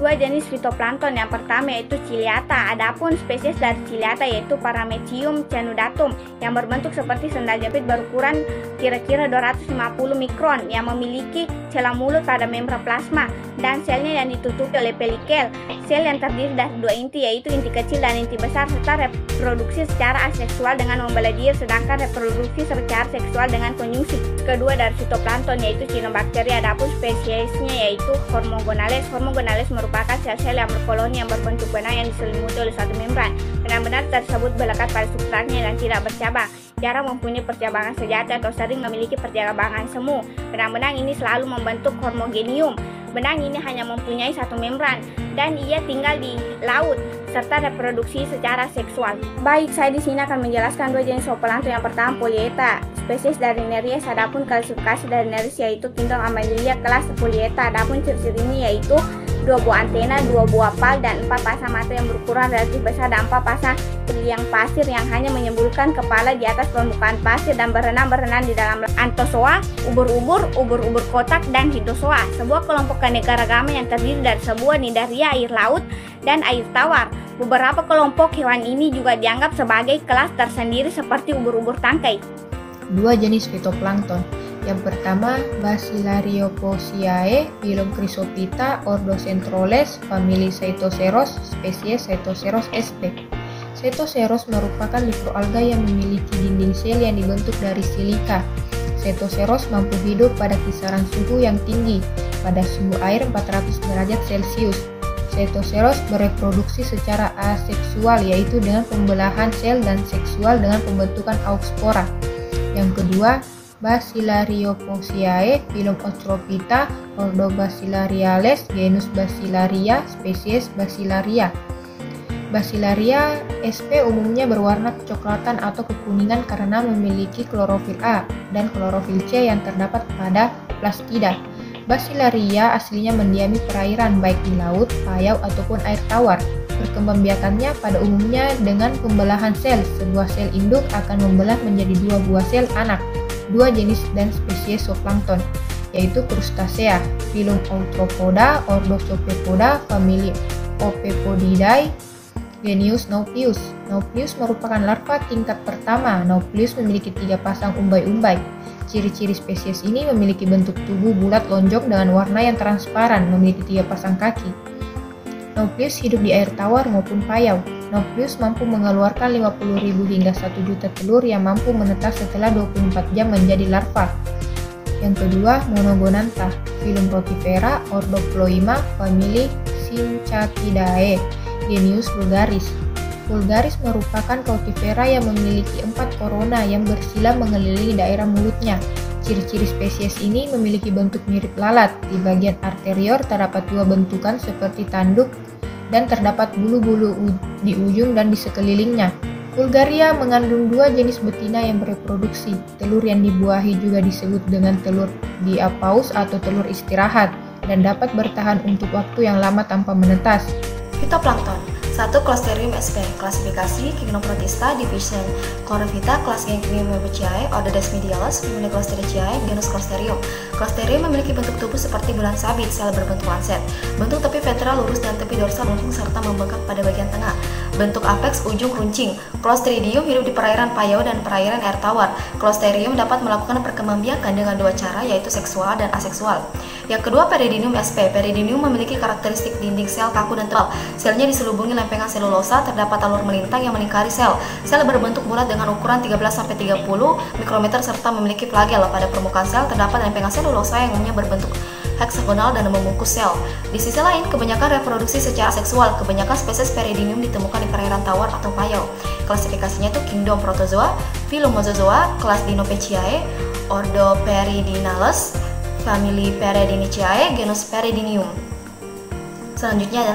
Dua jenis fitoplankton, yang pertama yaitu Ciliata. Adapun spesies dari Ciliata yaitu Paramecium canudatum yang berbentuk seperti sendal jepit berukuran kira-kira 250 mikron yang memiliki celah mulut pada membran plasma dan selnya yang ditutupi oleh pelikel. Sel yang terdiri dari dua inti yaitu inti kecil dan inti besar, serta reproduksi secara aseksual dengan membelah diri, sedangkan reproduksi secara seksual dengan konjungsi. Kedua dari fitoplankton yaitu Cyanobacteria. Adapun spesiesnya yaitu Hormogonales. Hormogonales merupakan sel-sel yang berkoloni yang berbentuk benang yang diselimuti oleh satu membran. Benang-benang tersebut melekat pada substratnya dan tidak bercabang. Jarang mempunyai percabangan sejati atau sering memiliki percabangan semu. Benang-benang ini selalu membentuk hormogenium. Benang ini hanya mempunyai satu membran dan ia tinggal di laut serta reproduksi secara seksual. Baik, saya di sini akan menjelaskan dua jenis zooplankton. Yang pertama Polyeta, spesies dari Nereis. Adapun klasifikasi dari Nereis yaitu kingdom Mammalia kelas Polyeta. Adapun ciri-cirinya yaitu dua buah antena, dua buah pal, dan 4 pasang mata yang berukuran relatif besar, dan 4 pasang liang pasir yang hanya menyembulkan kepala di atas permukaan pasir dan berenang di dalam Anthozoa, ubur-ubur kotak, dan Hydrozoa, sebuah kelompok keanekaragaman yang terdiri dari sebuah nidaria air laut dan air tawar. Beberapa kelompok hewan ini juga dianggap sebagai kelas tersendiri seperti ubur-ubur tangkai. Dua jenis fitoplankton. Yang pertama, Basilariopoziae, filum Chrysophyta, ordo Centroles, famili Cytoceros, spesies Cytoceros sp. Cytoceros merupakan mikroalga yang memiliki dinding sel yang dibentuk dari silika. Cytoceros mampu hidup pada kisaran suhu yang tinggi, pada suhu air 400 derajat Celcius. Cytoceros bereproduksi secara aseksual, yaitu dengan pembelahan sel, dan seksual dengan pembentukan auspora. Yang kedua, Basilariopoziae, filum Ostrophyta, ordo Basilariales, genus Basilaria, spesies Basilaria. Basilaria sp umumnya berwarna kecoklatan atau kekuningan karena memiliki klorofil A dan klorofil C yang terdapat pada plastida. Basilaria aslinya mendiami perairan baik di laut, payau, ataupun air tawar. Perkembangbiakannya pada umumnya dengan pembelahan sel. Sebuah sel induk akan membelah menjadi dua buah sel anak. Dua jenis dan spesies zooplankton yaitu Crustacea, filum Arthropoda, ordo Copepoda, famili Opepodidae, genus Nauplius. Nauplius merupakan larva tingkat pertama. Nauplius memiliki 3 pasang umbai-umbai. Ciri-ciri spesies ini memiliki bentuk tubuh bulat lonjong dengan warna yang transparan, memiliki 3 pasang kaki. Nauplius hidup di air tawar maupun payau. Nauplius mampu mengeluarkan 50.000 hingga 1 juta telur yang mampu menetas setelah 24 jam menjadi larva. Yang kedua, Monogonantha, filum Rotifera, ordo Ploima, famili Synchaetidae, genus Vulgaris. Vulgaris merupakan Rotifera yang memiliki 4 korona yang bersila mengelilingi daerah mulutnya. Ciri-ciri spesies ini memiliki bentuk mirip lalat. Di bagian arterior terdapat 2 bentukan seperti tanduk dan terdapat bulu-bulu di ujung dan di sekelilingnya. Vulgaria mengandung 2 jenis betina yang bereproduksi. Telur yang dibuahi juga disebut dengan telur diapaus atau telur istirahat dan dapat bertahan untuk waktu yang lama tanpa menetas. Fitoplankton. 1. Clostridium sp. Klasifikasi Kingdom Protista, Division Chlorophyta, kelas Gymnophaceae, order Desmidiales, famili Clostridiaceae, genus Clostridium. Clostridium memiliki bentuk tubuh seperti bulan sabit, sel berbentuk lancet. Bentuk tepi ventral lurus dan tepi dorsal melengkung serta membengkak pada bagian tengah. Bentuk apeks ujung runcing. Clostridium hidup di perairan payau dan perairan air tawar. Clostridium dapat melakukan perkembangbiakan dengan 2 cara, yaitu seksual dan aseksual. Yang kedua, Peridinium sp. Peridinium memiliki karakteristik dinding sel kaku dan tebal. Selnya diselubungi lempengan selulosa, terdapat alur melintang yang melingkari sel. Sel berbentuk bulat dengan ukuran 13-30 mikrometer serta memiliki flagel. Pada permukaan sel terdapat lempengan selulosa yang umumnya berbentuk heksagonal dan membungkus sel. Di sisi lain, kebanyakan reproduksi secara seksual. Kebanyakan spesies Peridinium ditemukan di perairan tawar atau payau. Klasifikasinya itu Kingdom Protozoa, filum Mosazoa, kelas Dinophaceae, ordo Peridinales, famili Peridiniaceae, genus Peridinium. Selanjutnya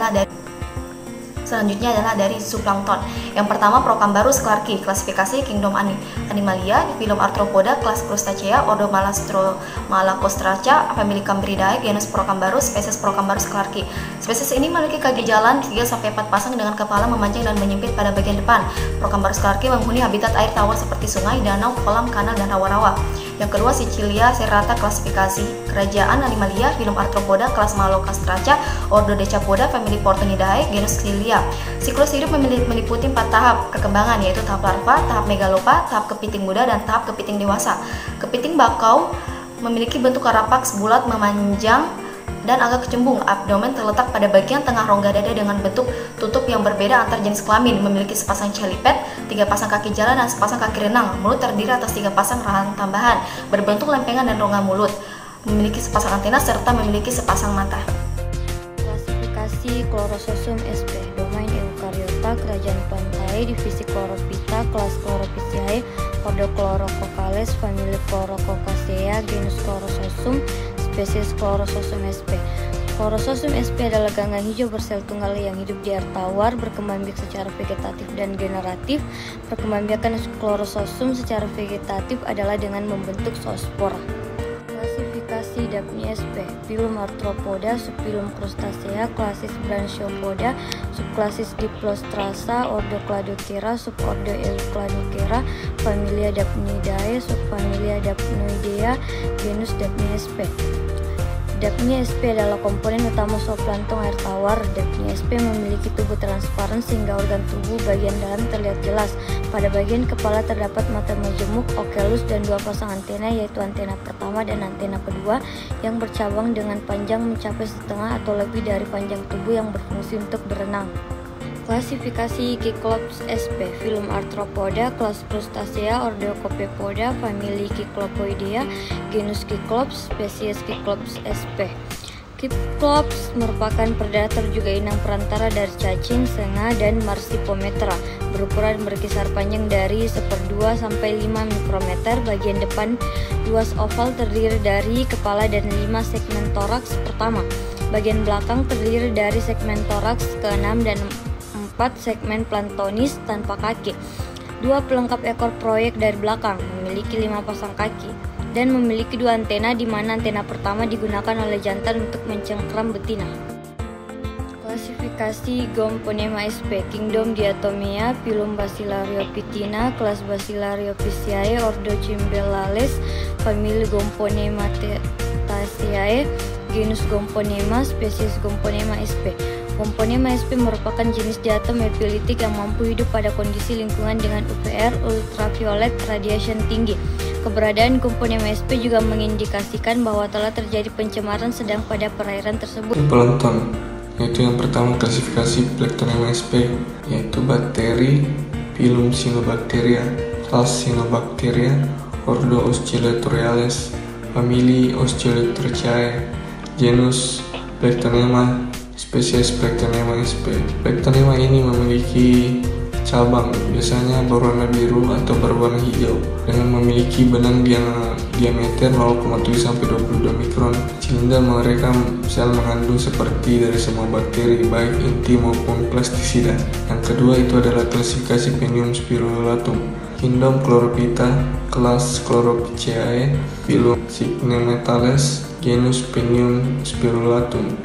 adalah dari zooplankton. Yang pertama, Procambarus clarki, klasifikasi Kingdom Animalia, filum Arthropoda, kelas Crustacea, ordo Malacostraca, famili Cambridae, genus Procambarus, spesies Procambarus clarki. Spesies ini memiliki kaki jalan 3-4 pasang dengan kepala memanjang dan menyempit pada bagian depan. Procambarus clarki menghuni habitat air tawar seperti sungai, danau, kolam, kanal, dan rawa-rawa. Yang kedua, Sicilia serrata klasifikasi. Kerajaan Animalia, filum Arthropoda, kelas Malocastraca, ordo Decapoda, famili Portonidae, genus Cilia. Siklus hidup meliputi 4 tahap perkembangan, yaitu tahap larva, tahap megalopa, tahap kepiting muda, dan tahap kepiting dewasa. Kepiting bakau memiliki bentuk karapaks bulat memanjang dan agak kecembung. Abdomen terletak pada bagian tengah rongga dada dengan bentuk tutup yang berbeda antar jenis kelamin. Memiliki sepasang celiped, 3 pasang kaki jalan, dan sepasang kaki renang. Mulut terdiri atas 3 pasang rahang tambahan, berbentuk lempengan dan rongga mulut. Memiliki sepasang antena serta memiliki sepasang mata. Klasifikasi Chlorososum sp. Domain Eukariota, kerajaan Plantae, divisi Chlorophyta, kelas Chlorophyceae, ordo Chlorococales, famili Chlorococacea, genus Chlorososum, spesies Chlorososum sp. Chlorososum sp adalah ganggang hijau bersel tunggal yang hidup di air tawar, berkembang biak secara vegetatif dan generatif. Perkembangbiakan Chlorososum secara vegetatif adalah dengan membentuk zoospora. Klasifikasi Daphnia sp. Filum Arthropoda, subfilum Crustacea, klasis Branchiopoda, subklasis Diplostrasa, ordo Cladocera, subordo Eucladocera, familia Daphnidae, subfamilia Daphnoidea, genus Daphnia sp. Daphnia sp adalah komponen utama zooplankton air tawar. Daphnia sp memiliki tubuh transparan sehingga organ tubuh bagian dalam terlihat jelas. Pada bagian kepala terdapat mata majemuk, oculus, dan 2 pasang antena, yaitu antena pertama dan antena kedua yang bercabang dengan panjang mencapai setengah atau lebih dari panjang tubuh yang berfungsi untuk berenang. Klasifikasi Cyclops sp. Filum Arthropoda, kelas Crustacea, ordo Copepoda, famili Cyclopoidea, genus Cyclops, spesies Cyclops sp. Cyclops merupakan predator juga inang perantara dari cacing, senga, dan Marsipometra. Berukuran berkisar panjang dari 1/2 sampai 5 mikrometer. Bagian depan luas oval terdiri dari kepala dan 5 segmen toraks pertama. Bagian belakang terdiri dari segmen toraks ke-6 dan 4 segmen planktonis tanpa kaki. 2 pelengkap ekor proyek dari belakang, memiliki 5 pasang kaki, dan memiliki 2 antena, di mana antena pertama digunakan oleh jantan untuk mencengkram betina. Klasifikasi Gomphonema sp. Kingdom Diatomea, filum Basilariopitina, kelas Basilariopisciae, ordo Cimbellales, famili Gomphonema-Taceae, genus Gomphonema, spesies Gomphonema sp. Gomphonema sp merupakan jenis diatom epilitik yang mampu hidup pada kondisi lingkungan dengan UVR ultraviolet radiation tinggi. Keberadaan Gomphonema sp juga mengindikasikan bahwa telah terjadi pencemaran sedang pada perairan tersebut. Plankton, yaitu yang pertama klasifikasi Planktonema sp, yaitu bakteri, filum Cyanobacteria, kelas Cyanobacteria, ordo Oscilletoriales, famili Oscilletoriaceae, genus Planktonema, spesies Planktonema sp. Planktonema ini memiliki cabang, biasanya berwarna biru atau berwarna hijau, dengan memiliki benang yang diameter 0,7 sampai 22 mikron. Silinder merekam sel mengandung seperti dari semua bakteri, baik inti maupun plastisida. Yang kedua itu adalah klasifikasi Penium spirulatum. Kingdom Chlorophyta, kelas Chlorophyceae, filum Cycnemetales, genus Penium spirulatum.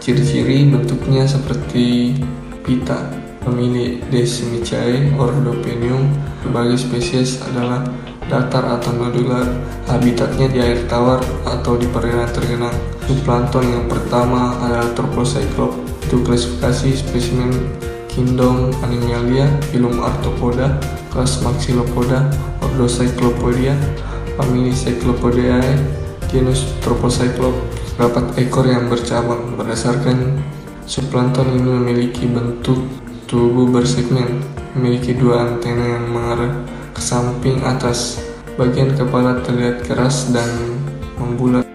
Ciri-ciri bentuknya seperti pita. Famili Desimicae, ordo Penium. Berbagai spesies adalah datar atau nodular. Habitatnya di air tawar atau di perairan tergenang. Subplankton yang pertama adalah Tropocyclops. Itu klasifikasi spesimen Kingdom Animalia, filum Arthropoda, kelas Maxillopoda, ordo Cyclopodia, famili Cyclopodeae, genus Tropocyclops. Terdapat ekor yang bercabang. Berdasarkan subplankton ini memiliki bentuk tubuh bersegmen, memiliki 2 antena yang mengarah ke samping atas. Bagian kepala terlihat keras dan membulat.